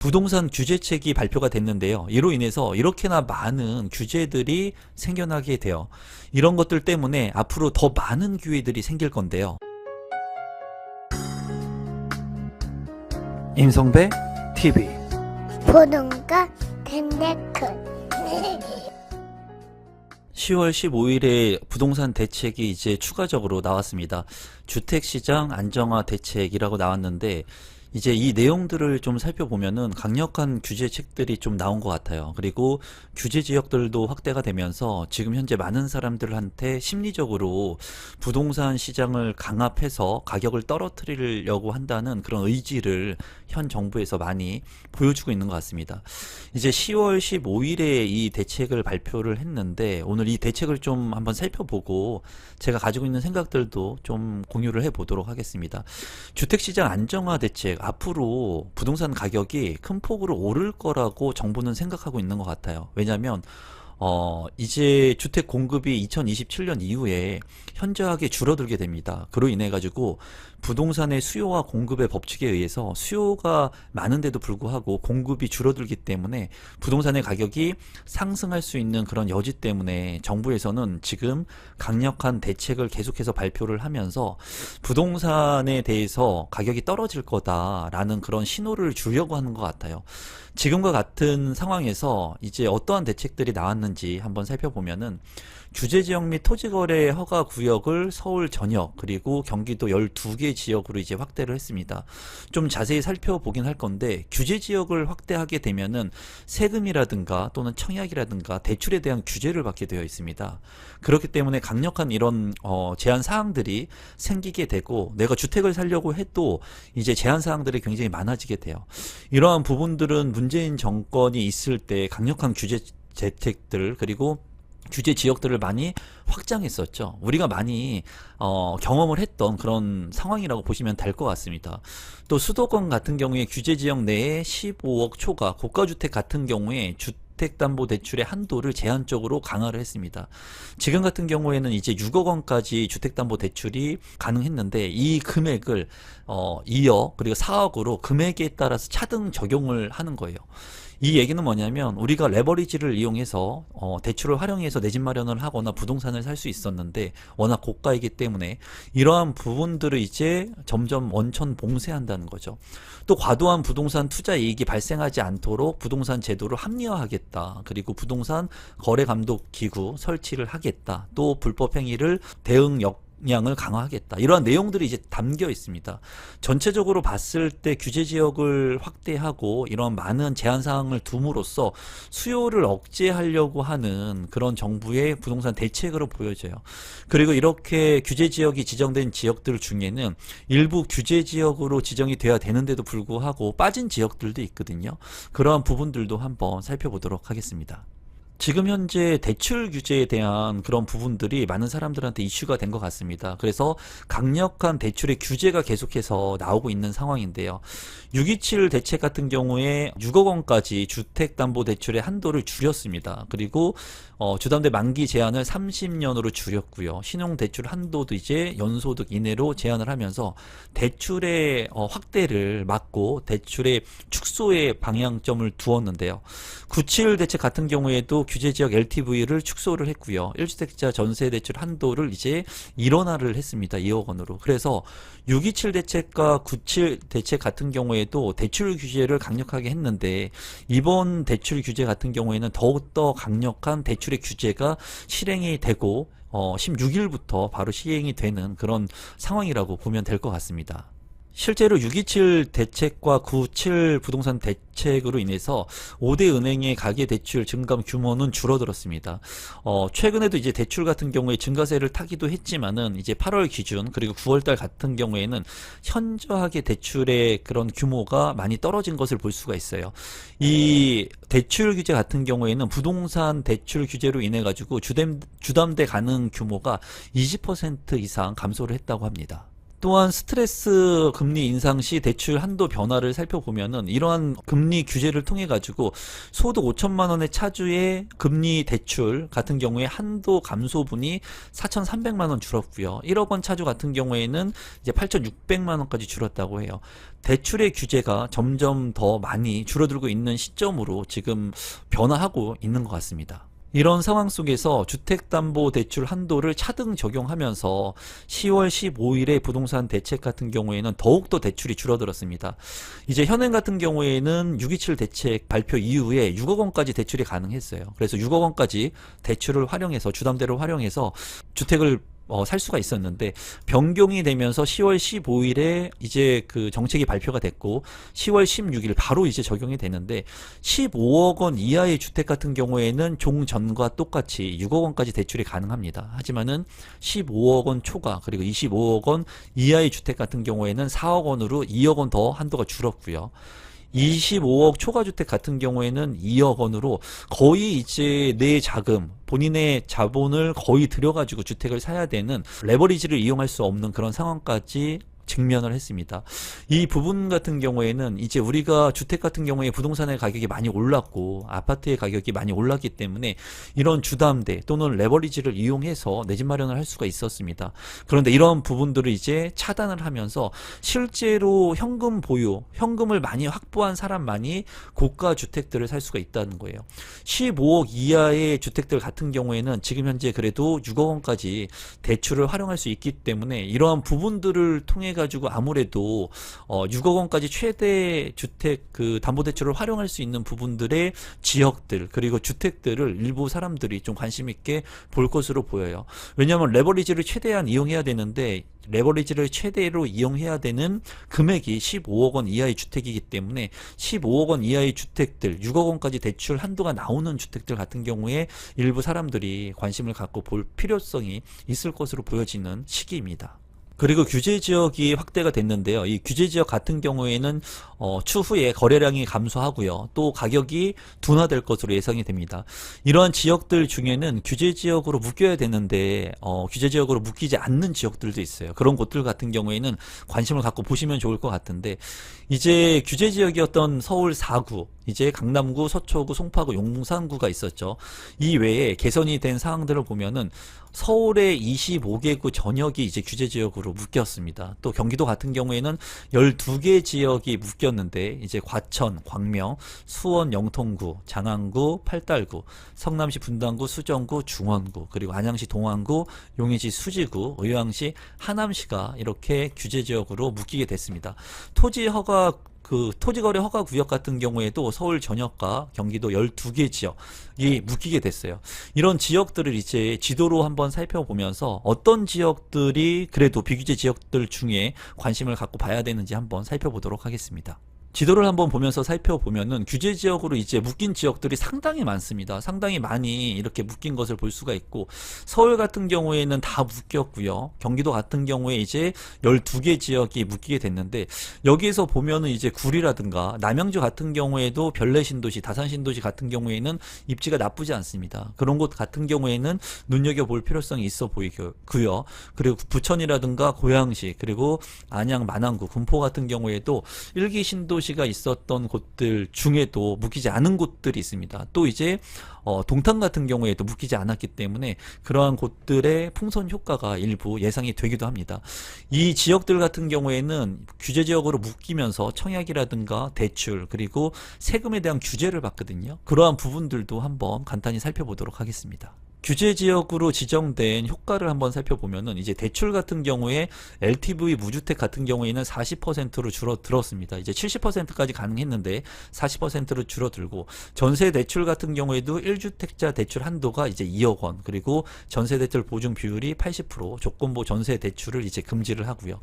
부동산 규제책이 발표가 됐는데요. 이로 인해서 이렇게나 많은 규제들이 생겨나게 돼요. 이런 것들 때문에 앞으로 더 많은 기회들이 생길 건데요. 임성배 TV 보동과 덴데크 10월 15일에 부동산 대책이 이제 추가적으로 나왔습니다. 주택시장 안정화 대책이라고 나왔는데 이제 이 내용들을 좀 살펴보면은 강력한 규제책들이 좀 나온 것 같아요. 그리고 규제 지역들도 확대가 되면서 지금 현재 많은 사람들한테 심리적으로 부동산 시장을 강압해서 가격을 떨어뜨리려고 한다는 그런 의지를 현 정부에서 많이 보여주고 있는 것 같습니다. 이제 10월 15일에 이 대책을 발표를 했는데 오늘 이 대책을 좀 한번 살펴보고 제가 가지고 있는 생각들도 좀 공유를 해보도록 하겠습니다. 주택시장 안정화 대책, 앞으로 부동산 가격이 큰 폭으로 오를 거라고 정부는 생각하고 있는 것 같아요. 왜냐하면 이제 주택 공급이 2027년 이후에 현저하게 줄어들게 됩니다. 그로 인해 가지고 부동산의 수요와 공급의 법칙에 의해서 수요가 많은데도 불구하고 공급이 줄어들기 때문에 부동산의 가격이 상승할 수 있는 그런 여지 때문에 정부에서는 지금 강력한 대책을 계속해서 발표를 하면서 부동산에 대해서 가격이 떨어질 거다라는 그런 신호를 주려고 하는 것 같아요. 지금과 같은 상황에서 이제 어떠한 대책들이 나왔는지 한번 살펴보면은 규제지역 및 토지거래 허가 구역을 서울 전역 그리고 경기도 12개 지역으로 이제 확대를 했습니다. 좀 자세히 살펴보긴 할 건데 규제지역을 확대하게 되면은 세금이라든가 또는 청약이라든가 대출에 대한 규제를 받게 되어 있습니다. 그렇기 때문에 강력한 이런 제한 사항들이 생기게 되고 내가 주택을 살려고 해도 이제 제한 사항들이 굉장히 많아지게 돼요. 이러한 부분들은 문재인 정권이 있을 때 강력한 규제 대책들 그리고 규제 지역들을 많이 확장했었죠. 우리가 많이 경험을 했던 그런 상황이라고 보시면 될 것 같습니다. 또 수도권 같은 경우에 규제 지역 내에 15억 초과 고가주택 같은 경우에 주택담보대출의 한도를 제한적으로 강화를 했습니다. 지금 같은 경우에는 이제 6억 원까지 주택담보대출이 가능했는데 이 금액을 2억 그리고 4억으로 금액에 따라서 차등 적용을 하는 거예요. 이 얘기는 뭐냐면 우리가 레버리지를 이용해서 대출을 활용해서 내 집 마련을 하거나 부동산을 살 수 있었는데 워낙 고가이기 때문에 이러한 부분들을 이제 점점 원천 봉쇄한다는 거죠. 또 과도한 부동산 투자 이익이 발생하지 않도록 부동산 제도를 합리화하겠다. 그리고 부동산 거래 감독 기구 설치를 하겠다. 또 불법 행위를 대응 역량을 강화하겠다. 이러한 내용들이 이제 담겨 있습니다. 전체적으로 봤을 때 규제 지역을 확대하고 이런 많은 제한 사항을 둠으로써 수요를 억제하려고 하는 그런 정부의 부동산 대책으로 보여져요. 그리고 이렇게 규제 지역이 지정된 지역들 중에는 일부 규제 지역으로 지정이 돼야 되는데도 불구하고 빠진 지역들도 있거든요. 그러한 부분들도 한번 살펴보도록 하겠습니다. 지금 현재 대출 규제에 대한 그런 부분들이 많은 사람들한테 이슈가 된 것 같습니다. 그래서 강력한 대출의 규제가 계속해서 나오고 있는 상황인데요. 627 대책 같은 경우에 6억 원까지 주택담보대출의 한도를 줄였습니다. 그리고 주담대 만기 제한을 30년으로 줄였고요. 신용대출 한도도 이제 연소득 이내로 제한을 하면서 대출의 확대를 막고 대출의 축소의 방향점을 두었는데요. 97 대책 같은 경우에도 규제지역 LTV를 축소를 했고요. 1주택자 전세대출 한도를 이제 일원화를 했습니다. 2억 원으로. 그래서 627 대책과 97 대책 같은 경우에도 대출 규제를 강력하게 했는데 이번 대출 규제 같은 경우에는 더욱더 강력한 대출의 규제가 실행이 되고 16일부터 바로 시행이 되는 그런 상황이라고 보면 될 것 같습니다. 실제로 627 대책과 97 부동산 대책으로 인해서 5대 은행의 가계대출 증감 규모는 줄어들었습니다. 최근에도 이제 대출 같은 경우에 증가세를 타기도 했지만은 이제 8월 기준 그리고 9월달 같은 경우에는 현저하게 대출의 그런 규모가 많이 떨어진 것을 볼 수가 있어요. 이 대출 규제 같은 경우에는 부동산 대출 규제로 인해 가지고 주담대 가능 규모가 20% 이상 감소를 했다고 합니다. 또한 스트레스 금리 인상 시 대출 한도 변화를 살펴보면은 이러한 금리 규제를 통해 가지고 소득 5천만 원의 차주의 금리 대출 같은 경우에 한도 감소분이 4,300만 원 줄었고요. 1억 원 차주 같은 경우에는 이제 8,600만 원까지 줄었다고 해요. 대출의 규제가 점점 더 많이 줄어들고 있는 시점으로 지금 변화하고 있는 것 같습니다. 이런 상황 속에서 주택담보대출 한도를 차등 적용하면서 10월 15일에 부동산 대책 같은 경우에는 더욱더 대출이 줄어들었습니다. 이제 현행 같은 경우에는 627 대책 발표 이후에 6억 원까지 대출이 가능했어요. 그래서 6억 원까지 대출을 활용해서 주담대를 활용해서 주택을 살 수가 있었는데 변경이 되면서 10월 15일에 이제 그 정책이 발표가 됐고 10월 16일 바로 이제 적용이 되는데 15억 원 이하의 주택 같은 경우에는 종전과 똑같이 6억 원까지 대출이 가능합니다. 하지만은 15억 원 초과 그리고 25억 원 이하의 주택 같은 경우에는 4억 원으로 2억 원 더 한도가 줄었고요. 25억 초과주택 같은 경우에는 2억 원으로 거의 이제 내 자금, 본인의 자본을 거의 들여가지고 주택을 사야 되는 레버리지를 이용할 수 없는 그런 상황까지 직면을 했습니다. 이 부분 같은 경우에는 이제 우리가 주택 같은 경우에 부동산의 가격이 많이 올랐고 아파트의 가격이 많이 올랐기 때문에 이런 주담대 또는 레버리지를 이용해서 내 집 마련을 할 수가 있었습니다. 그런데 이런 부분들을 이제 차단을 하면서 실제로 현금 보유, 현금을 많이 확보한 사람만이 고가 주택들을 살 수가 있다는 거예요. 15억 이하의 주택들 같은 경우에는 지금 현재 그래도 6억 원까지 대출을 활용할 수 있기 때문에 이러한 부분들을 통해 가지고 아무래도 6억 원까지 최대 주택 그 담보대출을 활용할 수 있는 부분들의 지역들 그리고 주택들을 일부 사람들이 좀 관심 있게 볼 것으로 보여요. 왜냐하면 레버리지를 최대한 이용해야 되는데 레버리지를 최대로 이용해야 되는 금액이 15억 원 이하의 주택이기 때문에 15억 원 이하의 주택들 6억 원까지 대출 한도가 나오는 주택들 같은 경우에 일부 사람들이 관심을 갖고 볼 필요성이 있을 것으로 보여지는 시기입니다. 그리고 규제 지역이 확대가 됐는데요. 이 규제 지역 같은 경우에는 추후에 거래량이 감소하고요. 또 가격이 둔화될 것으로 예상이 됩니다. 이러한 지역들 중에는 규제 지역으로 묶여야 되는데 규제 지역으로 묶이지 않는 지역들도 있어요. 그런 곳들 같은 경우에는 관심을 갖고 보시면 좋을 것 같은데 이제 규제 지역이었던 서울 4구, 이제 강남구, 서초구, 송파구, 용산구가 있었죠. 이 외에 개선이 된 사항들을 보면은 서울의 25개구 전역이 이제 규제 지역으로 묶였습니다. 또 경기도 같은 경우에는 12개 지역이 묶였는데 이제 과천, 광명, 수원, 영통구, 장안구, 팔달구, 성남시 분당구, 수정구, 중원구, 그리고 안양시 동안구, 용인시 수지구, 의왕시, 하남시가 이렇게 규제 지역으로 묶이게 됐습니다. 토지거래 허가 구역 같은 경우에도 서울 전역과 경기도 12개 지역이 묶이게 됐어요. 이런 지역들을 이제 지도로 한번 살펴보면서 어떤 지역들이 그래도 비규제 지역들 중에 관심을 갖고 봐야 되는지 한번 살펴보도록 하겠습니다. 지도를 한번 보면서 살펴보면은 규제 지역으로 이제 묶인 지역들이 상당히 많습니다. 상당히 많이 이렇게 묶인 것을 볼 수가 있고 서울 같은 경우에는 다 묶였고요. 경기도 같은 경우에 이제 12개 지역이 묶이게 됐는데 여기에서 보면은 이제 구리라든가 남양주 같은 경우에도 별내신도시, 다산신도시 같은 경우에는 입지가 나쁘지 않습니다. 그런 곳 같은 경우에는 눈여겨볼 필요성이 있어 보이고요. 그리고 부천이라든가 고양시 그리고 안양, 만안구, 군포 같은 경우에도 1기 신도시가 있었던 곳들 중에도 묶이지 않은 곳들이 있습니다. 또 이제 동탄 같은 경우에도 묶이지 않았기 때문에 그러한 곳들의 풍선 효과가 일부 예상이 되기도 합니다. 이 지역들 같은 경우에는 규제 지역으로 묶이면서 청약이라든가 대출 그리고 세금에 대한 규제를 받거든요. 그러한 부분들도 한번 간단히 살펴보도록 하겠습니다. 규제 지역으로 지정된 효과를 한번 살펴보면은 이제 대출 같은 경우에 LTV 무주택 같은 경우에는 40%로 줄어들었습니다. 이제 70%까지 가능했는데 40%로 줄어들고 전세 대출 같은 경우에도 1주택자 대출 한도가 이제 2억 원 그리고 전세 대출 보증 비율이 80% 조건부 전세 대출을 이제 금지를 하고요.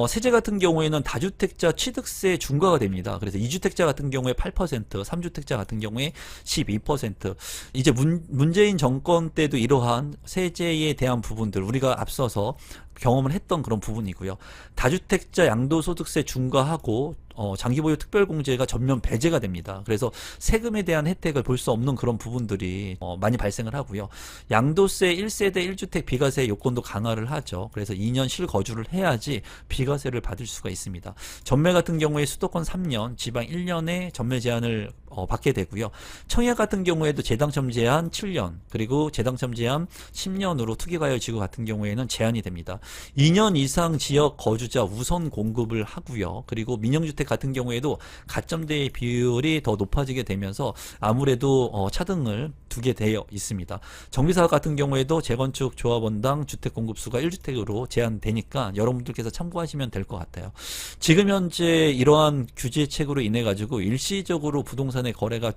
세제 같은 경우에는 다주택자 취득세 중과가 됩니다. 그래서 2주택자 같은 경우에 8%, 3주택자 같은 경우에 12%. 이제 문재인 정권 때도 이러한 세제에 대한 부분들 우리가 앞서서 경험을 했던 그런 부분이고요. 다주택자 양도소득세 중과하고 장기보유 특별공제가 전면 배제가 됩니다. 그래서 세금에 대한 혜택을 볼 수 없는 그런 부분들이 많이 발생을 하고요. 양도세 1세대 1주택 비과세 요건도 강화를 하죠. 그래서 2년 실거주를 해야지 비과세를 받을 수가 있습니다. 전매 같은 경우에 수도권 3년, 지방 1년의 전매 제한을 받게 되고요. 청약 같은 경우에도 재당첨 제한 7년, 그리고 재당첨 제한 10년으로 투기과열지구 같은 경우에는 제한이 됩니다. 2년 이상 지역 거주자 우선 공급을 하고요. 그리고 민영주택 같은 경우에도 가점대 비율이 더 높아지게 되면서 아무래도 차등을 두게 되어 있습니다. 정비사업 같은 경우에도 재건축 조합원당 주택 공급수가 1주택으로 제한되니까 여러분들께서 참고하시면 될 것 같아요. 지금 현재 이러한 규제책으로 인해 가지고 일시적으로 부동산의 거래가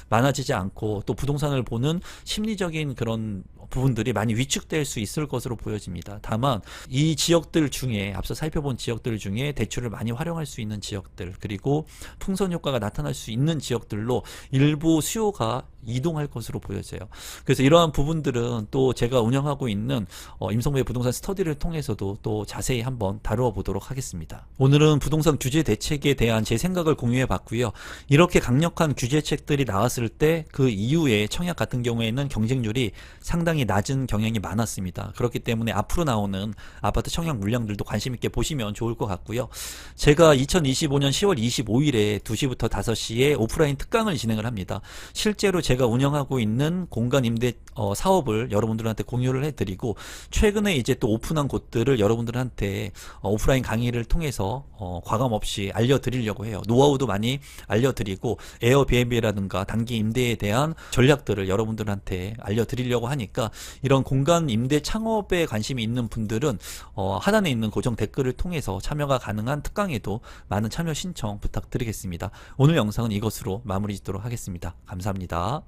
많아지지 않고 또 부동산을 보는 심리적인 그런 부분들이 많이 위축될 수 있을 것으로 보여집니다. 다만 이 지역들 중에 앞서 살펴본 지역들 중에 대출을 많이 활용할 수 있는 지역들, 그리고 풍선 효과가 나타날 수 있는 지역들로 일부 수요가 이동할 것으로 보여져요. 그래서 이러한 부분들은 또 제가 운영하고 있는 임성배 부동산 스터디를 통해서도 또 자세히 한번 다루어 보도록 하겠습니다. 오늘은 부동산 규제 대책에 대한 제 생각을 공유해 봤고요. 이렇게 강력한 규제책들이 나왔을 때 그 이후에 청약 같은 경우에는 경쟁률이 상당히 낮은 경향이 많았습니다. 그렇기 때문에 앞으로 나오는 아파트 청약 물량들도 관심 있게 보시면 좋을 것 같고요. 제가 2025년 10월 25일에 2시부터 5시에 오프라인 특강을 진행을 합니다. 실제로 제가 운영하고 있는 공간 임대 사업을 여러분들한테 공유를 해드리고, 최근에 이제 또 오픈한 곳들을 여러분들한테 오프라인 강의를 통해서 과감 없이 알려드리려고 해요. 노하우도 많이 알려드리고 에어비앤비라든가 단기 임대에 대한 전략들을 여러분들한테 알려드리려고 하니까, 이런 공간 임대 창업에 관심이 있는 분들은 하단에 있는 고정 댓글을 통해서 참여가 가능한 특강에도 많은 참여 신청 부탁드리겠습니다. 오늘 영상은 이것으로 마무리 짓도록 하겠습니다. 감사합니다.